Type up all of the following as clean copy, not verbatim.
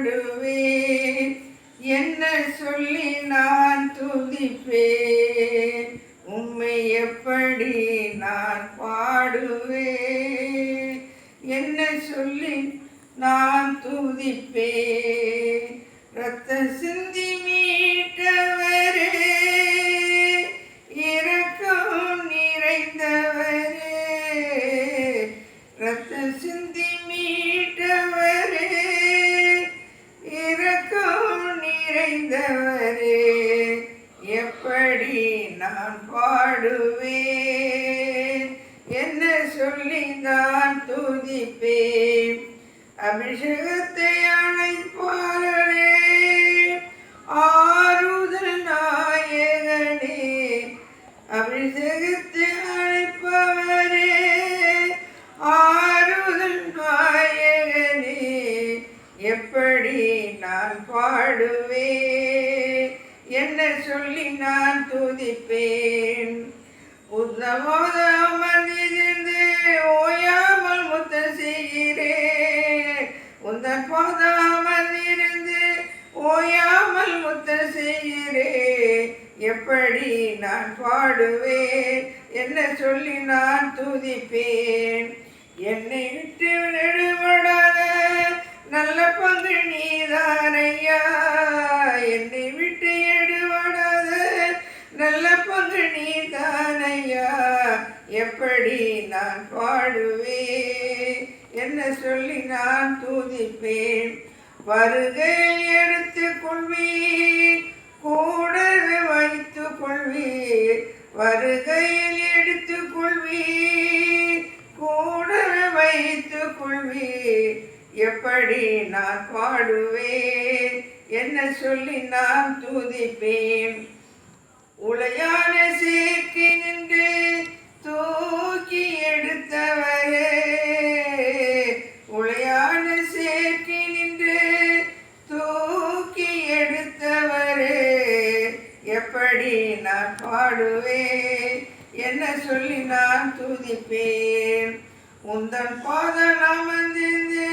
பாடுவேன், என்ன சொல்லி நான் துதிப்பேன், உம்மை எப்படி நான் பாடுவேன், என்ன சொல்லி நான் துதிப்பேன். இரத்த சிந்தி மீட்டவரே, இரக்கம் நிறைந்தவரே, இரத்த சிந்தி மீட்டவரே, இரக்கம் நிறைந்தவரே, எப்படி நான் பாடுவேன், என்ன சொல்லி நான் துதிப்பேன். அபிஷேகத்தை அணைப்பாரே, ஆறுதல் நாயகனே, அபிஷேகத்தை அழைப்பவரே, ஆறுதல் நாயகனே, எப்படி நான் பாடுவேன், என்ன சொல்லி நான் துதிப்பேன். உத்தமோத அமர்ந்திருந்து ஓயாமல் முத்த செய்கிறேன், உந்தன் போதாமலிருந்து ஓயாமல் முத்த செய்கிறேன், எப்படி நான் பாடுவேன், என்ன சொல்லி நான் துதிப்பேன். என்னை விட்டு நெடுபடாத நல்ல பங்கு நீதானையா, என்னை விட்டு எடுபடாத நல்ல பங்கு நீதானையா, எப்படி நான் பாடுவேன், என்ன சொல்லி நான் துதிப்பேன். வருகையில் எடுத்துக் கொள்வீர், கூடவே வைத்துக் கொள்வீர், வருகையில் எடுத்துக் கொள்வீர், கூடவே வைத்துக் கொள்வீர், எப்படி நான் பாடுவேன், என்ன சொல்லி நான் துதிப்பேன். உளையான சேர்க்கை நின்று தூக்கி எடுத்தவரே, உளையான சேர்க்கை நின்று தூக்கி எடுத்தவரே, எப்படி நான் பாடுவேன், என்ன சொல்லி நான் துதிப்பேன். உந்தன் பாதம் அமர்ந்திருந்து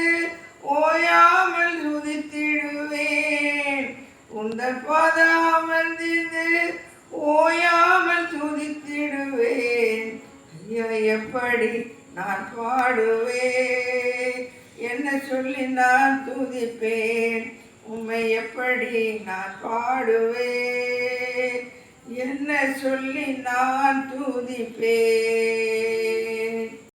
ஓயாமல் துதித்திடுவேன், உந்தன் பாதம் அமர்ந்திருந்து ஓயாமல் துதித்திடுவேன், ஐயா எப்படி நான் பாடுவேன், என்ன சொல்லி நான் துதிப்பேன், உம்மை எப்படி நான் பாடுவேன், என்ன சொல்லி நான் துதிப்பேன்.